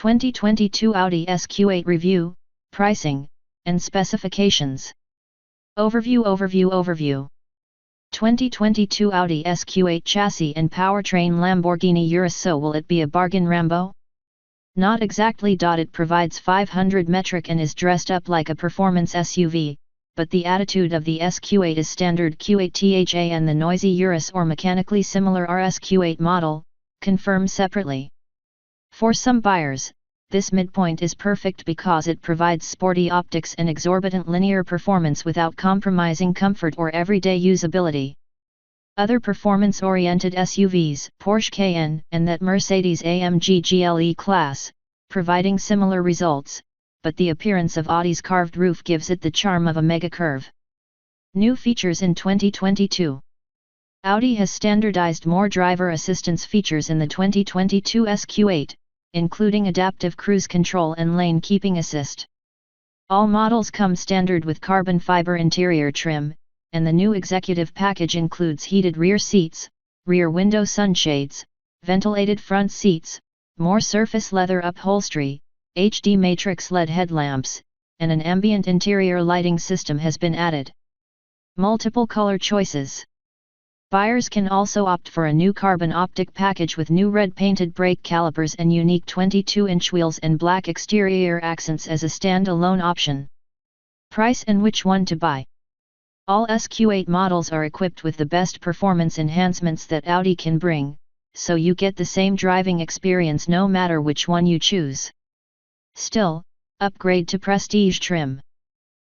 2022 Audi SQ8 Review, Pricing, and Specifications. Overview 2022 Audi SQ8 chassis and powertrain Lamborghini Urus. So will it be a bargain Rambo? Not exactly. It provides 500 metric and is dressed up like a performance SUV, but the attitude of the SQ8 is standard Q8 THA and the noisy Urus or mechanically similar RSQ8 model, confirm separately. For some buyers, this midpoint is perfect because it provides sporty optics and exorbitant linear performance without compromising comfort or everyday usability. Other performance-oriented SUVs, Porsche Cayenne and that Mercedes-AMG GLE class, providing similar results, but the appearance of Audi's carved roof gives it the charm of a mega curve. New features in 2022. Audi has standardized more driver assistance features in the 2022 SQ8, including adaptive cruise control and lane keeping assist. All models come standard with carbon fiber interior trim, and the new executive package includes heated rear seats, rear window sunshades, ventilated front seats, more surface leather upholstery, HD matrix LED headlamps, and an ambient interior lighting system has been added. Multiple color choices. Buyers can also opt for a new carbon optic package with new red painted brake calipers and unique 22-inch wheels and black exterior accents as a standalone option. Price and which one to buy. All SQ8 models are equipped with the best performance enhancements that Audi can bring, so you get the same driving experience no matter which one you choose. Still, upgrade to Prestige trim.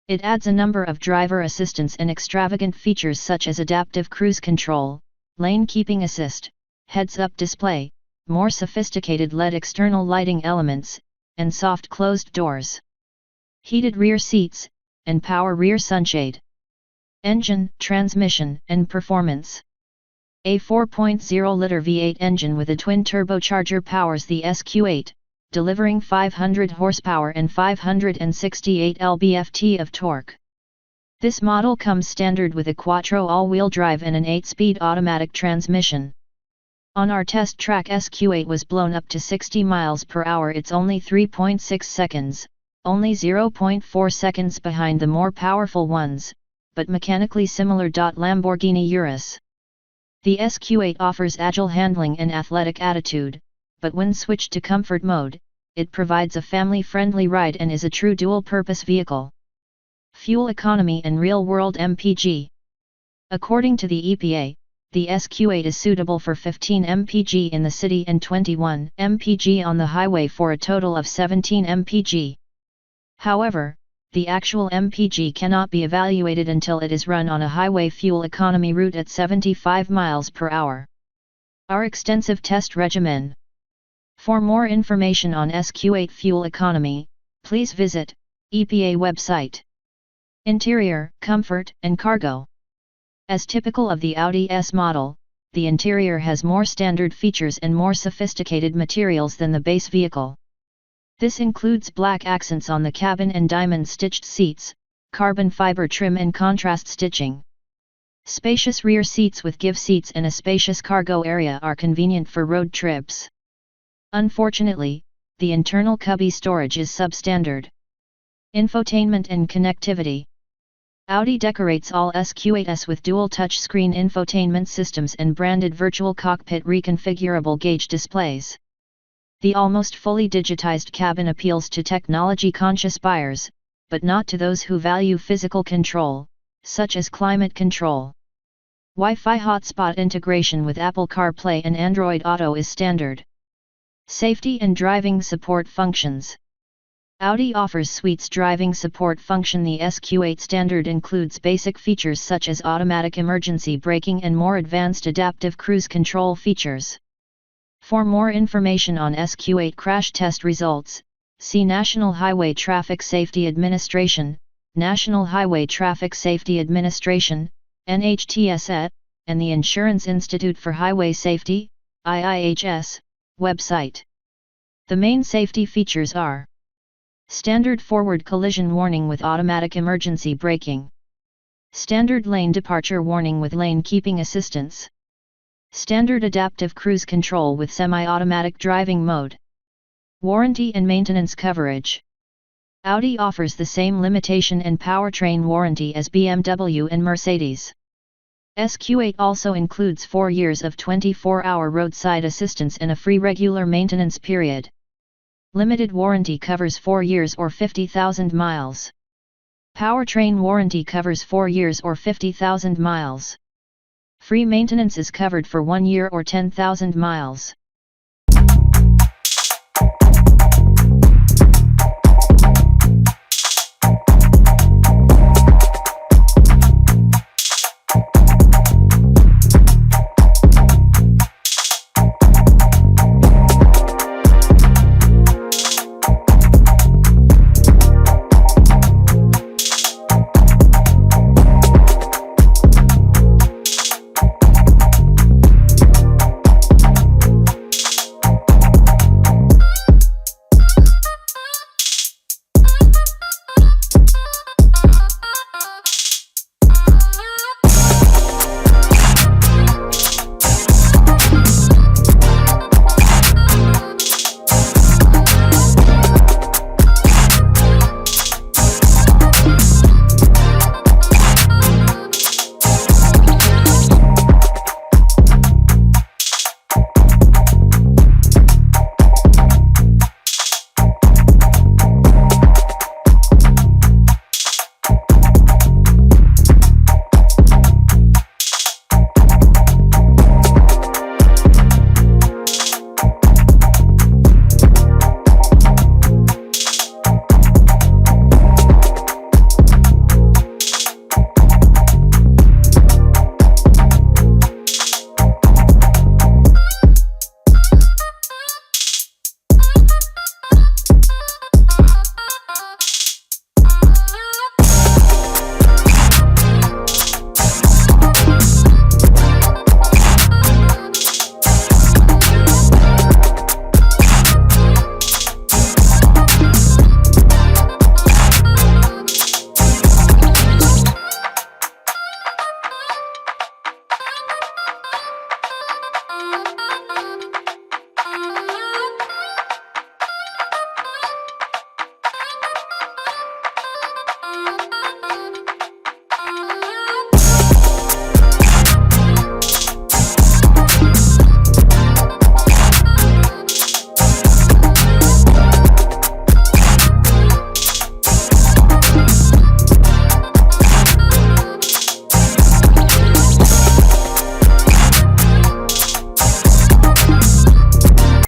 It adds a number of driver assistance and extravagant features such as adaptive cruise control, lane keeping assist, heads-up display, more sophisticated LED external lighting elements, and soft closed doors. Heated rear seats, and power rear sunshade. Engine, transmission, and performance. A 4.0-liter V8 engine with a twin turbocharger powers the SQ8, delivering 500 horsepower and 568 lb-ft of torque. This model comes standard with a quattro all-wheel drive and an 8-speed automatic transmission. On our test track, SQ8 was blown up to 60 miles per hour. It's only 3.6 seconds, only 0.4 seconds behind the more powerful ones, but mechanically similar. Lamborghini Urus. The SQ8 offers agile handling and athletic attitude, but when switched to comfort mode, it provides a family-friendly ride and is a true dual-purpose vehicle. Fuel economy and real-world MPG. According to the EPA, the SQ8 is suitable for 15 mpg in the city and 21 mpg on the highway for a total of 17 mpg. However, the actual MPG cannot be evaluated until it is run on a highway fuel economy route at 75 miles per hour. Our extensive test regimen. For more information on SQ8 fuel economy, please visit EPA website. Interior, comfort, and cargo. As typical of the Audi S model, the interior has more standard features and more sophisticated materials than the base vehicle. This includes black accents on the cabin and diamond-stitched seats, carbon fiber trim and contrast stitching. Spacious rear seats with give seats and a spacious cargo area are convenient for road trips. Unfortunately, the internal cubby storage is substandard. Infotainment and connectivity. Audi decorates all SQ8s with dual touchscreen infotainment systems and branded virtual cockpit reconfigurable gauge displays. The almost fully digitized cabin appeals to technology-conscious buyers, but not to those who value physical control, such as climate control. Wi-Fi hotspot integration with Apple CarPlay and Android Auto is standard. Safety and driving support functions. Audi offers suites driving support function. The SQ8 standard includes basic features such as automatic emergency braking and more advanced adaptive cruise control features. For more information on SQ8 crash test results, see National Highway Traffic Safety Administration, National Highway Traffic Safety Administration, NHTSA, and the Insurance Institute for Highway Safety, IIHS, website. The main safety features are: standard forward collision warning with automatic emergency braking, standard lane departure warning with lane keeping assistance, standard adaptive cruise control with semi-automatic driving mode. Warranty and maintenance coverage. Audi offers the same limitation and powertrain warranty as BMW and Mercedes. SQ8 also includes 4 years of 24-hour roadside assistance and a free regular maintenance period. Limited warranty covers 4 years or 50,000 miles. Powertrain warranty covers 4 years or 50,000 miles. Free maintenance is covered for 1 year or 10,000 miles.